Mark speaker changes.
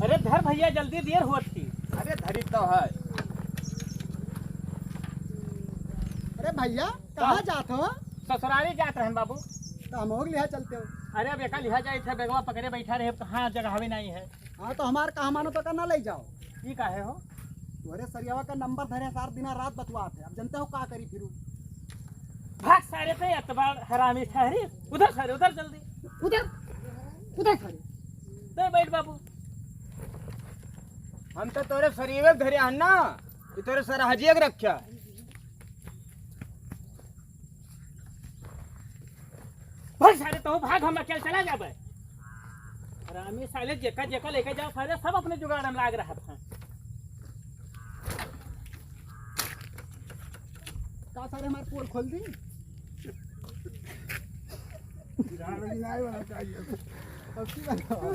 Speaker 1: अरे धर भैया जल्दी देर होत थी।
Speaker 2: अरे धरी तो है।
Speaker 3: अरे भैया कहाँ जाते हो?
Speaker 1: ससुराली जात रहे बाबू।
Speaker 3: तो हम लोग लिहा चलते हो।
Speaker 1: अरे अब एका लिहा जाए थे, बेगवा पकड़े बैठा रहे, कहाँ जगह हवे नहीं है।
Speaker 3: हाँ तो हमारे कहा मानो तो करना ले जाओ।
Speaker 1: ये काहे हो?
Speaker 3: तोरे सरियावा का नंबर धरे सार दिन रात बतवा थे। अब जनते हो का करी फिर
Speaker 1: भाग सारे पे अतबार हरामी ठहरी। उधर खड़े, उधर जल्दी
Speaker 3: उधर उधर खड़े।
Speaker 1: दे बैठ बाबू।
Speaker 2: हम तो तोरे शरीर धरे हन ना, कि तोरे सरहजिया के रखा।
Speaker 1: भाग सारे तो भाग, हम अकेले चला जाबे। हरामी साले जेका जेका लेके जाओ, सारे सब अपने जुगाड़ में लाग रहा था।
Speaker 3: का सारे हमारे पोल खोल दी। अब की बताओ?